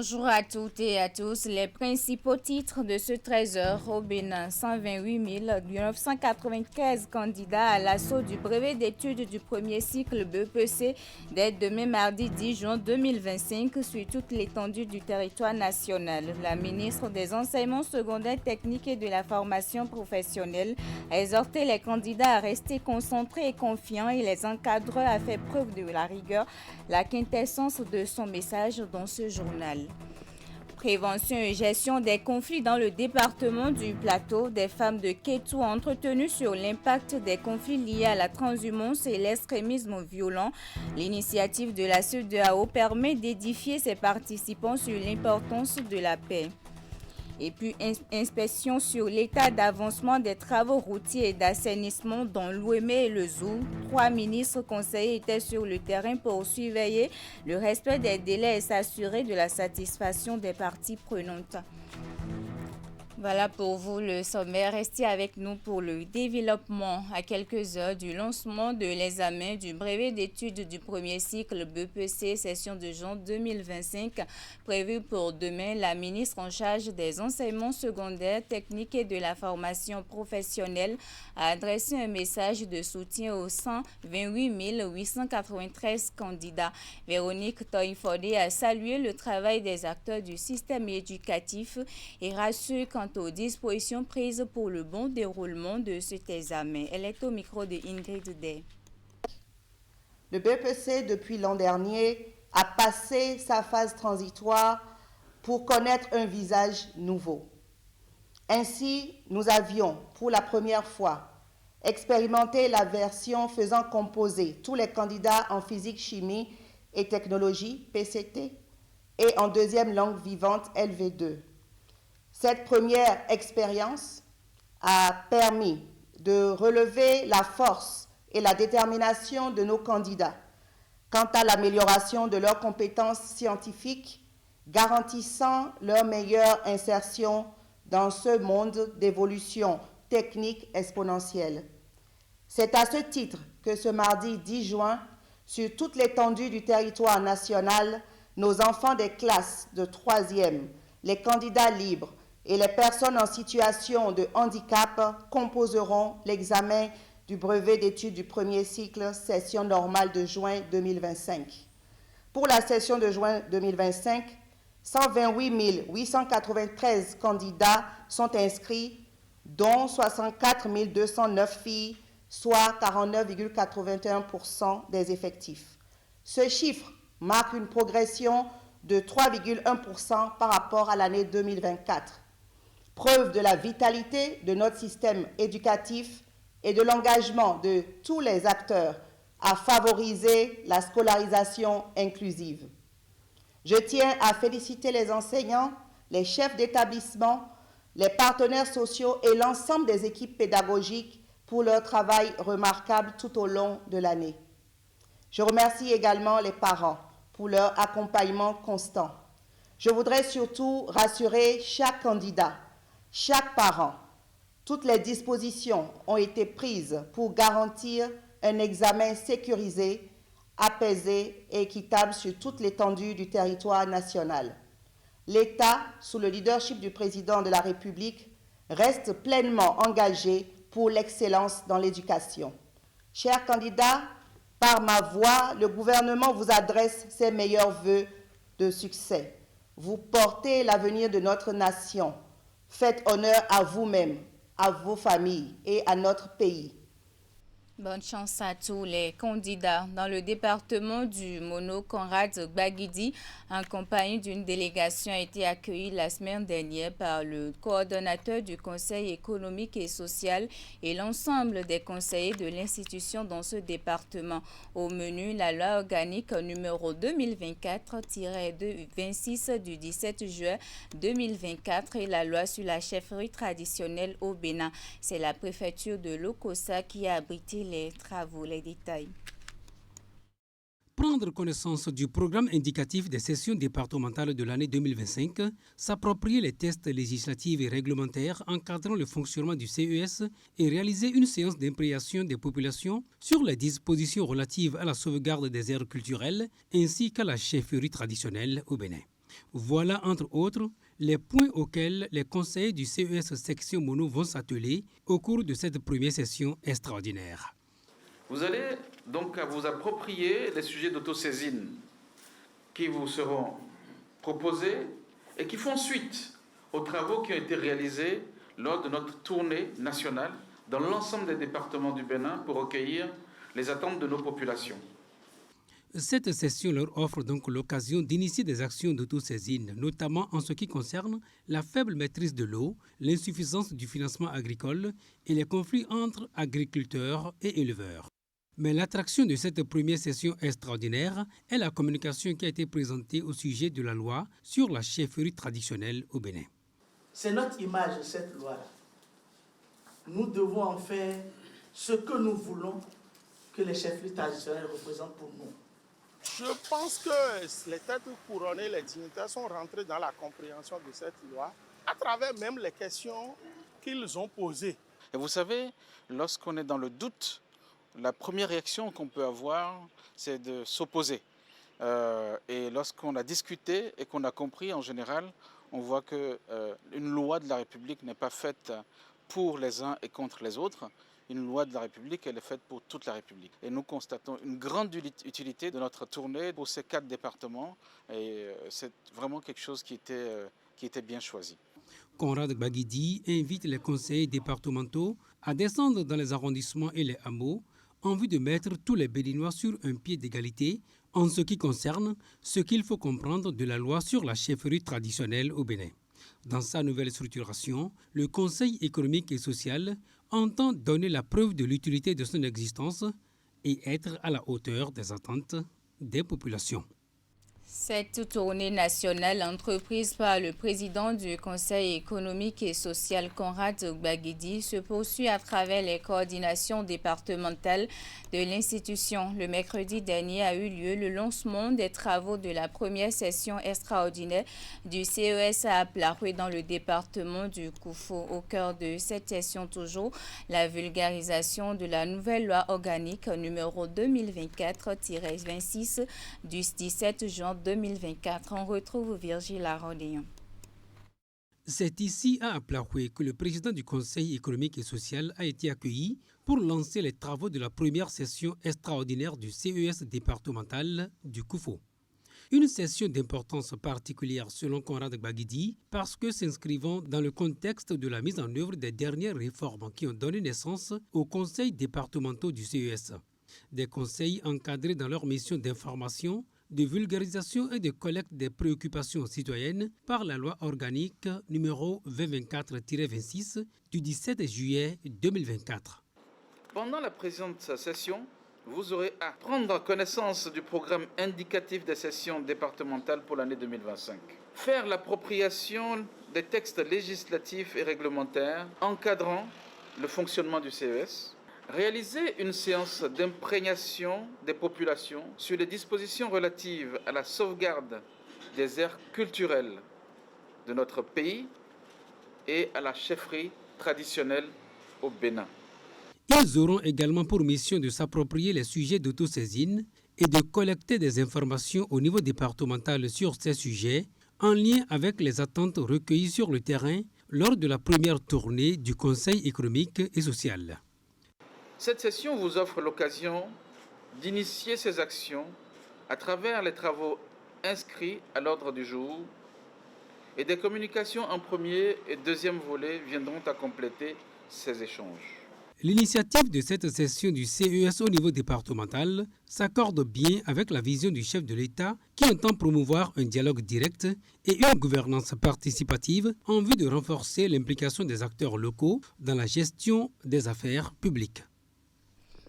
Bonjour à toutes et à tous. Les principaux titres de ce 13h au Bénin. 128 993 candidats à l'assaut du brevet d'études du premier cycle BEPC dès demain mardi 10 juin 2025 sur toute l'étendue du territoire national. La ministre des Enseignements secondaires techniques et de la formation professionnelle a exhorté les candidats à rester concentrés et confiants et les encadreurs à faire preuve de la rigueur, la quintessence de son message dans ce journal. Prévention et gestion des conflits dans le département du Plateau, des femmes de Kétou ont entretenu sur l'impact des conflits liés à la transhumance et l'extrémisme violent. L'initiative de la CEDEAO permet d'édifier ses participants sur l'importance de la paix. Et puis, inspection sur l'état d'avancement des travaux routiers et d'assainissement dans l'Ouémé et le Zou. 3 ministres conseillers étaient sur le terrain pour surveiller le respect des délais et s'assurer de la satisfaction des parties prenantes. Voilà pour vous le sommaire. Restez avec nous pour le développement. À quelques heures du lancement de l'examen du brevet d'études du premier cycle BEPC session de juin 2025 prévu pour demain, la ministre en charge des enseignements secondaires, techniques et de la formation professionnelle a adressé un message de soutien aux 128 893 candidats. Véronique Toïfodé a salué le travail des acteurs du système éducatif et rassure quant aux dispositions prises pour le bon déroulement de cet examen. Elle est au micro de Ingrid Day. Le BEPC, depuis l'an dernier, a passé sa phase transitoire pour connaître un visage nouveau. Ainsi, nous avions, pour la première fois, expérimenté la version faisant composer tous les candidats en physique, chimie et technologie, PCT, et en deuxième langue vivante, LV2. Cette première expérience a permis de relever la force et la détermination de nos candidats quant à l'amélioration de leurs compétences scientifiques, garantissant leur meilleure insertion dans ce monde d'évolution technique exponentielle. C'est à ce titre que ce mardi 10 juin, sur toute l'étendue du territoire national, nos enfants des classes de 3e, les candidats libres et les personnes en situation de handicap composeront l'examen du brevet d'études du premier cycle, session normale de juin 2025. Pour la session de juin 2025, 128 893 candidats sont inscrits, dont 64 209 filles, soit 49,81% des effectifs. Ce chiffre marque une progression de 3,1% par rapport à l'année 2024. Preuve de la vitalité de notre système éducatif et de l'engagement de tous les acteurs à favoriser la scolarisation inclusive. Je tiens à féliciter les enseignants, les chefs d'établissement, les partenaires sociaux et l'ensemble des équipes pédagogiques pour leur travail remarquable tout au long de l'année. Je remercie également les parents pour leur accompagnement constant. Je voudrais surtout rassurer chaque candidat, chaque parent. Toutes les dispositions ont été prises pour garantir un examen sécurisé, apaisé et équitable sur toute l'étendue du territoire national. L'État, sous le leadership du président de la République, reste pleinement engagé pour l'excellence dans l'éducation. Chers candidats, par ma voix, le gouvernement vous adresse ses meilleurs vœux de succès. Vous portez l'avenir de notre nation. Faites honneur à vous-même, à vos familles et à notre pays. Bonne chance à tous les candidats. Dans le département du Mono, Conrad Gbagidi, en compagnie d'une délégation, a été accueilli la semaine dernière par le coordonnateur du Conseil économique et social et l'ensemble des conseillers de l'institution dans ce département. Au menu, la loi organique numéro 2024-26 du 17 juin 2024 et la loi sur la chefferie traditionnelle au Bénin. C'est la préfecture de l'Okossa qui a abrité les travaux, les détails. Prendre connaissance du programme indicatif des sessions départementales de l'année 2025, s'approprier les tests législatifs et réglementaires encadrant le fonctionnement du CES et réaliser une séance d'imprégnation des populations sur les dispositions relatives à la sauvegarde des aires culturelles ainsi qu'à la chefferie traditionnelle au Bénin. Voilà, entre autres, les points auxquels les conseillers du CES section Mono vont s'atteler au cours de cette première session extraordinaire. Vous allez donc vous approprier les sujets d'autosaisine qui vous seront proposés et qui font suite aux travaux qui ont été réalisés lors de notre tournée nationale dans l'ensemble des départements du Bénin pour recueillir les attentes de nos populations. Cette session leur offre donc l'occasion d'initier des actions d'autosaisine, notamment en ce qui concerne la faible maîtrise de l'eau, l'insuffisance du financement agricole et les conflits entre agriculteurs et éleveurs. Mais l'attraction de cette première session extraordinaire est la communication qui a été présentée au sujet de la loi sur la chefferie traditionnelle au Bénin. C'est notre image, cette loi-là. Nous devons en faire ce que nous voulons que les chefferies traditionnelles représentent pour nous. Je pense que les têtes couronnées, les dignitaires sont rentrés dans la compréhension de cette loi à travers même les questions qu'ils ont posées. Et vous savez, lorsqu'on est dans le doute, la première réaction qu'on peut avoir, c'est de s'opposer. Et lorsqu'on a discuté et qu'on a compris, en général, on voit qu'une loi de la République n'est pas faite pour les uns et contre les autres. Une loi de la République, elle est faite pour toute la République. Et nous constatons une grande utilité de notre tournée pour ces 4 départements. Et c'est vraiment quelque chose qui était bien choisi. Conrad Gbagidi invite les conseillers départementaux à descendre dans les arrondissements et les hameaux en vue de mettre tous les Béninois sur un pied d'égalité en ce qui concerne ce qu'il faut comprendre de la loi sur la chefferie traditionnelle au Bénin. Dans sa nouvelle structuration, le Conseil économique et social entend donner la preuve de l'utilité de son existence et être à la hauteur des attentes des populations. Cette tournée nationale entreprise par le président du Conseil économique et social Conrad Gbagidi se poursuit à travers les coordinations départementales de l'institution. Le mercredi dernier a eu lieu le lancement des travaux de la première session extraordinaire du CES à Aplaroué dans le département du Koufo. Au cœur de cette session toujours, la vulgarisation de la nouvelle loi organique numéro 2024-26 du 17 juin 2024. On retrouve Virgile Arondéon. C'est ici à Aplaroué que le président du Conseil économique et social a été accueilli pour lancer les travaux de la première session extraordinaire du CES départemental du Koufo. Une session d'importance particulière selon Conrad Gbagidi parce que s'inscrivant dans le contexte de la mise en œuvre des dernières réformes qui ont donné naissance aux conseils départementaux du CES. Des conseils encadrés dans leur mission d'information, de vulgarisation et de collecte des préoccupations citoyennes par la loi organique numéro 2024-26 du 17 juillet 2024. Pendant la présente session, vous aurez à prendre connaissance du programme indicatif des sessions départementales pour l'année 2025. Faire l'appropriation des textes législatifs et réglementaires encadrant le fonctionnement du CES. Réaliser une séance d'imprégnation des populations sur les dispositions relatives à la sauvegarde des aires culturelles de notre pays et à la chefferie traditionnelle au Bénin. Ils auront également pour mission de s'approprier les sujets d'autosaisine et de collecter des informations au niveau départemental sur ces sujets en lien avec les attentes recueillies sur le terrain lors de la première tournée du Conseil économique et social. Cette session vous offre l'occasion d'initier ces actions à travers les travaux inscrits à l'ordre du jour et des communications en premier et deuxième volet viendront à compléter ces échanges. L'initiative de cette session du CES au niveau départemental s'accorde bien avec la vision du chef de l'État qui entend promouvoir un dialogue direct et une gouvernance participative en vue de renforcer l'implication des acteurs locaux dans la gestion des affaires publiques.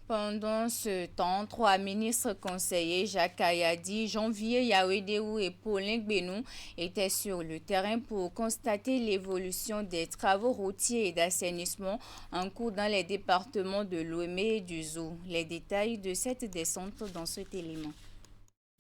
Pendant ce temps, 3 ministres conseillers, Jacques Kayadi, Janvier Yaouédéou et Paulin Gbénou, étaient sur le terrain pour constater l'évolution des travaux routiers et d'assainissement en cours dans les départements de Lomé et du Zou. Les détails de cette descente dans cet élément.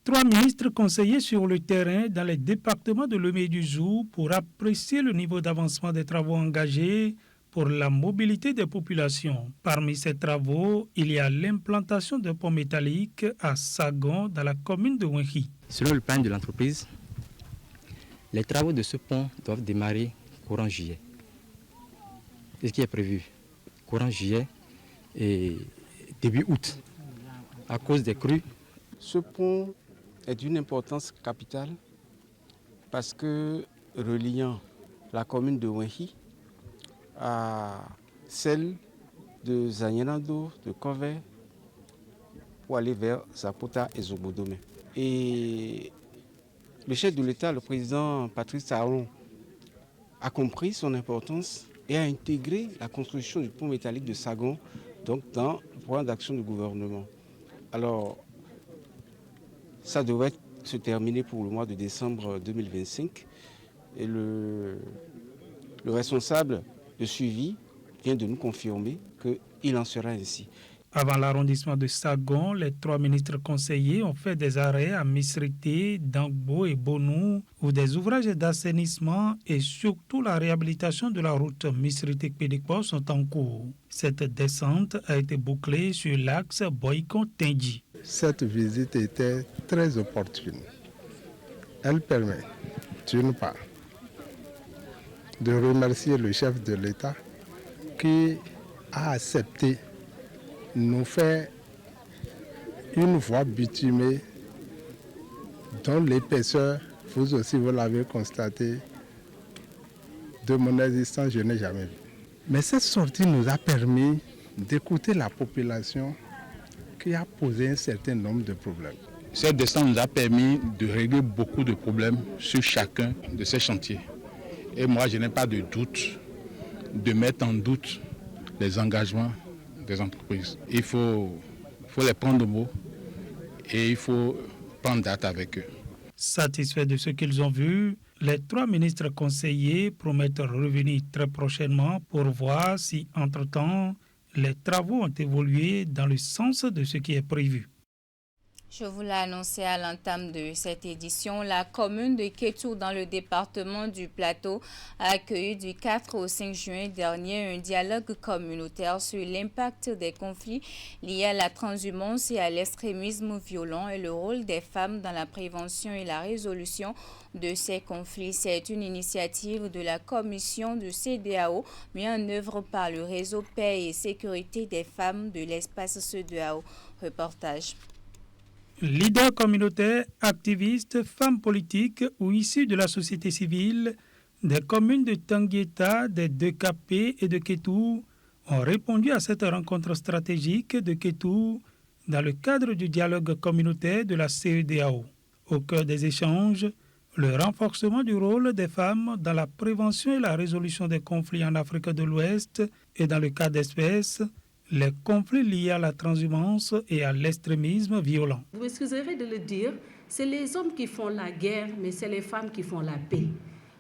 3 ministres conseillers sur le terrain dans les départements de Lomé et du Zou pour apprécier le niveau d'avancement des travaux engagés pour la mobilité des populations. Parmi ces travaux, il y a l'implantation de ponts métalliques à Sagon, dans la commune de Wenki. Selon le plan de l'entreprise, Les travaux de ce pont doivent démarrer courant juillet. C'est ce qui est prévu. Courant juillet et début août, à cause des crues. Ce pont est d'une importance capitale parce que reliant la commune de Wenhi à celle de Zanyarando, de Kové, pour aller vers Zapota et Zobodome. Et le chef de l'État, le président Patrice Talon, a compris son importance et a intégré la construction du pont métallique de Sagon donc dans le programme d'action du gouvernement. Alors, ça devrait se terminer pour le mois de décembre 2025 et le responsable de suivi vient de nous confirmer qu'il en sera ainsi. Avant l'arrondissement de Sagon, les 3 ministres conseillers ont fait des arrêts à Misrité, Dangbo et Bonou, où des ouvrages d'assainissement et surtout la réhabilitation de la route Misrité-Pédikpo sont en cours. Cette descente a été bouclée sur l'axe Boyko-Tenji. Cette visite était très opportune. Elle permet, d'une part, de remercier le chef de l'État qui a accepté nous faire une voie bitumée dont l'épaisseur, vous aussi vous l'avez constaté, de mon existence je n'ai jamais vu. Mais cette sortie nous a permis d'écouter la population qui a posé un certain nombre de problèmes. Cette descente nous a permis de régler beaucoup de problèmes sur chacun de ces chantiers. Et moi, je n'ai pas de doute de mettre en doute les engagements des entreprises. Il faut les prendre au mot et il faut prendre date avec eux. Satisfaits de ce qu'ils ont vu, les 3 ministres conseillers promettent revenir très prochainement pour voir si, entre-temps, les travaux ont évolué dans le sens de ce qui est prévu. Je vous l'ai annoncé à l'entame de cette édition, la commune de Kétou dans le département du Plateau a accueilli du 4 au 5 juin dernier un dialogue communautaire sur l'impact des conflits liés à la transhumance et à l'extrémisme violent et le rôle des femmes dans la prévention et la résolution de ces conflits. C'est une initiative de la commission de CEDEAO mise en œuvre par le réseau Paix et Sécurité des femmes de l'espace CEDEAO. Reportage. Leaders communautaires, activistes, femmes politiques ou issus de la société civile, des communes de Tanguieta, des 2KP et de Kétou ont répondu à cette rencontre stratégique de Kétou dans le cadre du dialogue communautaire de la CEDEAO. Au cœur des échanges, le renforcement du rôle des femmes dans la prévention et la résolution des conflits en Afrique de l'Ouest et dans le cas d'espèce, les conflits liés à la transhumance et à l'extrémisme violent. Vous m'excuserez de le dire, c'est les hommes qui font la guerre, mais c'est les femmes qui font la paix.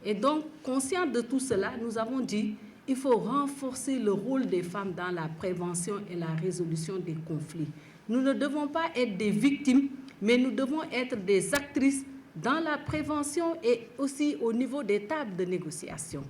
Et donc, conscients de tout cela, nous avons dit qu'il faut renforcer le rôle des femmes dans la prévention et la résolution des conflits. Nous ne devons pas être des victimes, mais nous devons être des actrices dans la prévention et aussi au niveau des tables de négociation.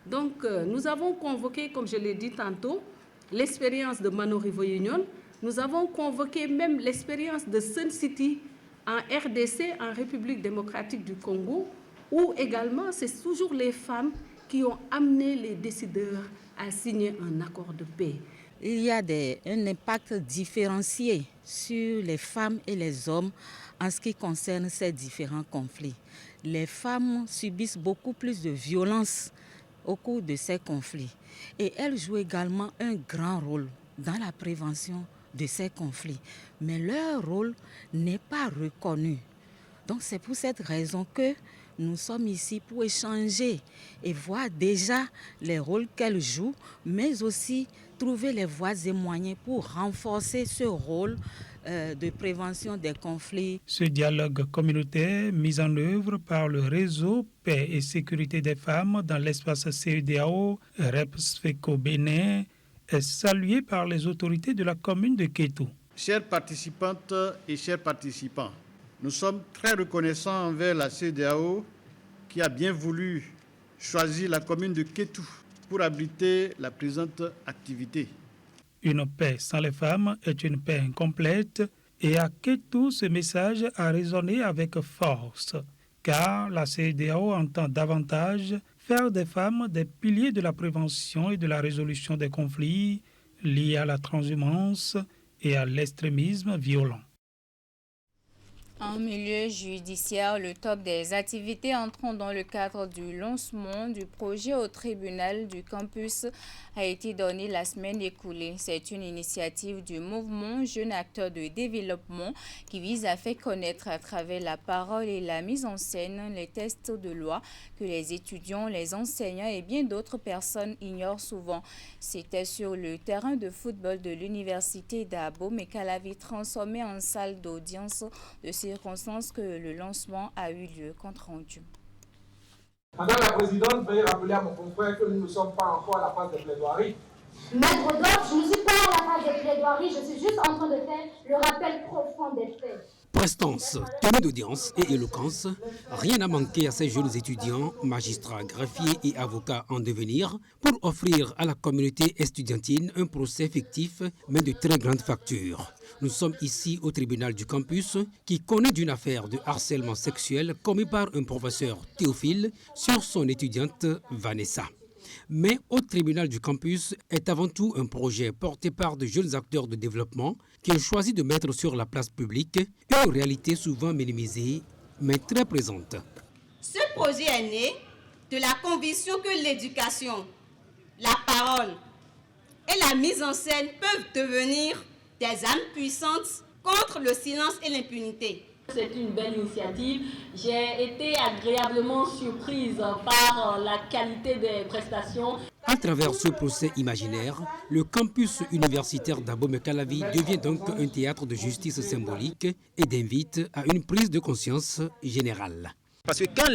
Donc, nous avons convoqué, comme je l'ai dit tantôt, l'expérience de Mano River Union. Nous avons convoqué même l'expérience de Sun City en RDC, en République démocratique du Congo, où également c'est toujours les femmes qui ont amené les décideurs à signer un accord de paix. Il y a un impact différencié sur les femmes et les hommes en ce qui concerne ces différents conflits. Les femmes subissent beaucoup plus de violence au cours de ces conflits. Et elles jouent également un grand rôle dans la prévention de ces conflits. Mais leur rôle n'est pas reconnu. Donc c'est pour cette raison que nous sommes ici pour échanger et voir déjà les rôles qu'elles jouent, mais aussi trouver les voies et moyens pour renforcer ce rôle de prévention des conflits. Ce dialogue communautaire mis en œuvre par le réseau Paix et Sécurité des femmes dans l'espace CEDEAO, REPSFECO Bénin, est salué par les autorités de la commune de Kétou. Chères participantes et chers participants, nous sommes très reconnaissants envers la CEDEAO qui a bien voulu choisir la commune de Kétou pour abriter la présente activité. Une paix sans les femmes est une paix incomplète et à Kétou, ce message a résonné avec force. car la CEDEAO entend davantage faire des femmes des piliers de la prévention et de la résolution des conflits liés à la transhumance et à l'extrémisme violent. En milieu judiciaire, le top des activités entrant dans le cadre du lancement du projet au tribunal du campus a été donné la semaine écoulée. C'est une initiative du mouvement Jeunes Acteurs de Développement qui vise à faire connaître à travers la parole et la mise en scène les textes de loi que les étudiants, les enseignants et bien d'autres personnes ignorent souvent. C'était sur le terrain de football de l'université d'Abomey-Calavi transformé en salle d'audience de circonstances que le lancement a eu lieu compte rendu. Madame la Présidente, veuillez rappeler à mon confrère que nous ne sommes pas encore à la phase de plaidoirie. Maître Doc, je ne suis pas à la phase de plaidoirie, je suis juste en train de faire le rappel profond des faits. Prestance, tenue d'audience et éloquence, rien n'a manqué à ces jeunes étudiants, magistrats, greffiers et avocats en devenir pour offrir à la communauté estudiantine un procès fictif mais de très grande facture. Nous sommes ici au tribunal du campus qui connaît d'une affaire de harcèlement sexuel commis par un professeur Théophile sur son étudiante Vanessa. Mais au tribunal du campus est avant tout un projet porté par de jeunes acteurs de développement qui ont choisi de mettre sur la place publique une réalité souvent minimisée, mais très présente. Ce projet est né de la conviction que l'éducation, la parole et la mise en scène peuvent devenir des armes puissantes contre le silence et l'impunité. C'est une belle initiative. J'ai été agréablement surprise par la qualité des prestations. À travers ce procès imaginaire, le campus universitaire d'Abomey-Calavi devient donc un théâtre de justice symbolique et d'invite à une prise de conscience générale. Parce que quand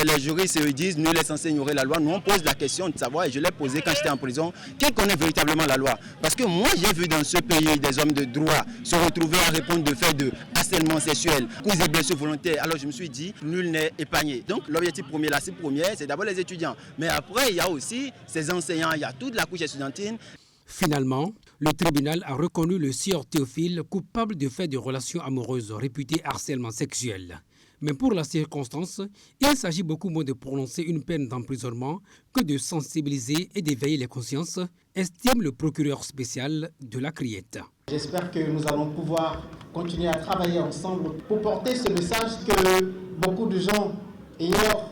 les juristes se disent nul est censé ignorer la loi, nous on pose la question de savoir, et je l'ai posé quand j'étais en prison, qui connaît véritablement la loi? Parce que moi j'ai vu dans ce pays des hommes de droit se retrouver à répondre de faits de harcèlement sexuel, causes et blessures volontaires. Alors je me suis dit, nul n'est épargné. Donc l'objectif premier, la cible première, c'est d'abord les étudiants. Mais après il y a aussi ces enseignants, il y a toute la couche estudiantine. Finalement, le tribunal a reconnu le sieur Théophile coupable de faits de relations amoureuses réputés harcèlement sexuel. Mais pour la circonstance, il s'agit beaucoup moins de prononcer une peine d'emprisonnement que de sensibiliser et d'éveiller les consciences, estime le procureur spécial de la Criette. J'espère que nous allons pouvoir continuer à travailler ensemble pour porter ce message que beaucoup de gens ignorent,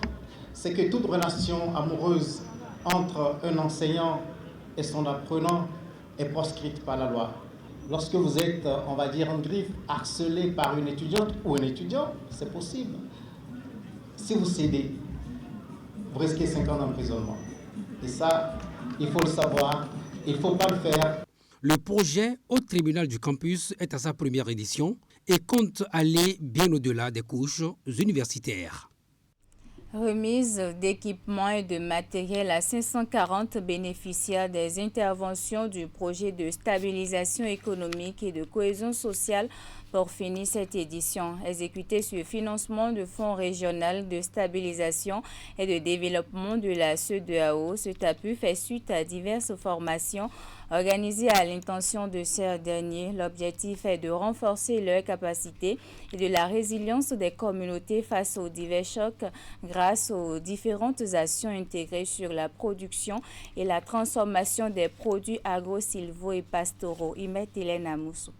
c'est que toute relation amoureuse entre un enseignant et son apprenant est proscrite par la loi. Lorsque vous êtes, on va dire en griffe, harcelé par une étudiante ou un étudiant, c'est possible. Si vous cédez, vous risquez 5 ans d'emprisonnement. Et ça, il faut le savoir, il ne faut pas le faire. Le projet au tribunal du campus est à sa première édition et compte aller bien au-delà des couches universitaires. Remise d'équipements et de matériel à 540 bénéficiaires des interventions du projet de stabilisation économique et de cohésion sociale pour finir cette édition, exécutée sur le financement du Fonds régional de stabilisation et de développement de la CEDEAO. Cet appui fait suite à diverses formations organisées à l'intention de ces derniers. L'objectif est de renforcer leur capacité et de la résilience des communautés face aux divers chocs grâce aux différentes actions intégrées sur la production et la transformation des produits agro-sylvo et pastoraux. Imet Hélène Amoussou.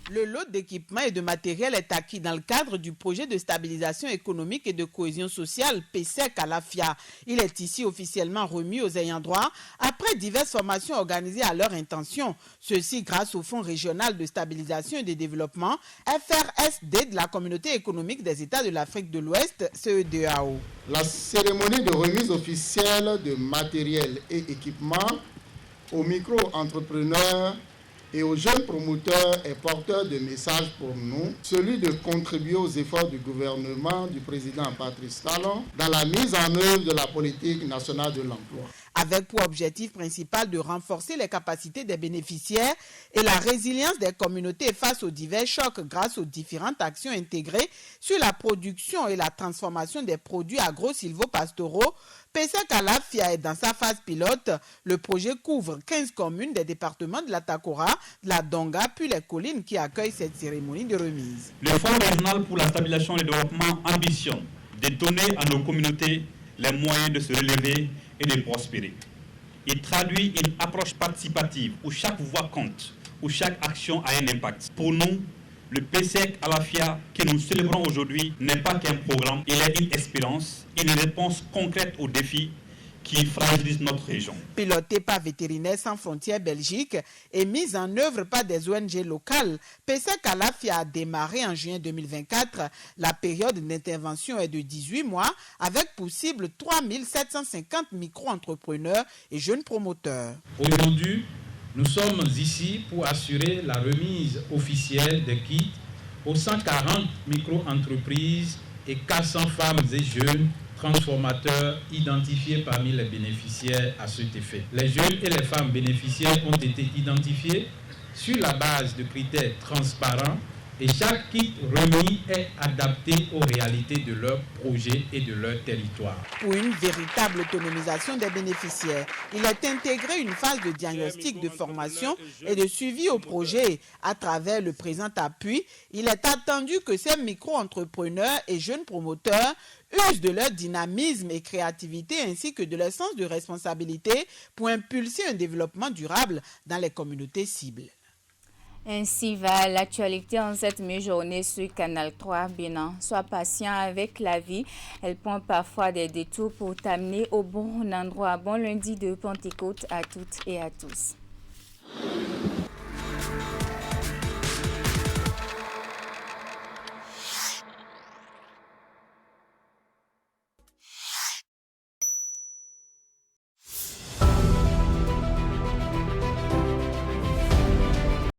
Le lot d'équipements et de matériel est acquis dans le cadre du projet de stabilisation économique et de cohésion sociale PSEC à la FIA. Il est ici officiellement remis aux ayants droit après diverses formations organisées à leur intention. Ceci grâce au Fonds régional de stabilisation et de développement FRSD de la Communauté économique des États de l'Afrique de l'Ouest, CEDEAO. La cérémonie de remise officielle de matériel et équipements aux micro-entrepreneurs et aux jeunes promoteurs est porteur de messages pour nous, celui de contribuer aux efforts du gouvernement du président Patrice Talon dans la mise en œuvre de la politique nationale de l'emploi. avec pour objectif principal de renforcer les capacités des bénéficiaires et la résilience des communautés face aux divers chocs grâce aux différentes actions intégrées sur la production et la transformation des produits agro-silvopastoraux. PSEC Alafia est dans sa phase pilote. Le projet couvre 15 communes des départements de la Takora, de la Donga, puis les collines qui accueillent cette cérémonie de remise. Le Fonds régional pour la stabilisation et le développement ambitionne de donner à nos communautés les moyens de se relever et de prospérer. Il traduit une approche participative où chaque voix compte, où chaque action a un impact. Pour nous, le PSEC Alafia que nous célébrons aujourd'hui n'est pas qu'un programme, il est une expérience, une réponse concrète aux défis qui fragilisent notre région. Piloté par Vétérinaires sans frontières Belgique et mise en œuvre par des ONG locales, PSEC Alafia a démarré en juin 2024. La période d'intervention est de 18 mois avec pour cible 3750 micro-entrepreneurs et jeunes promoteurs. Aujourd'hui, nous sommes ici pour assurer la remise officielle des kits aux 140 micro-entreprises et 400 femmes et jeunes transformateurs identifiés parmi les bénéficiaires à cet effet. Les jeunes et les femmes bénéficiaires ont été identifiés sur la base de critères transparents et chaque kit remis est adapté aux réalités de leur projet et de leur territoire. Pour une véritable autonomisation des bénéficiaires, il est intégré une phase de diagnostic, de formation et de suivi au projet. À travers le présent appui, il est attendu que ces micro-entrepreneurs et jeunes promoteurs usent de leur dynamisme et créativité ainsi que de leur sens de responsabilité pour impulser un développement durable dans les communautés cibles. Ainsi va l'actualité en cette mi-journée sur Canal 3 Bénin. Sois patient avec la vie. Elle prend parfois des détours pour t'amener au bon endroit. Bon lundi de Pentecôte à toutes et à tous.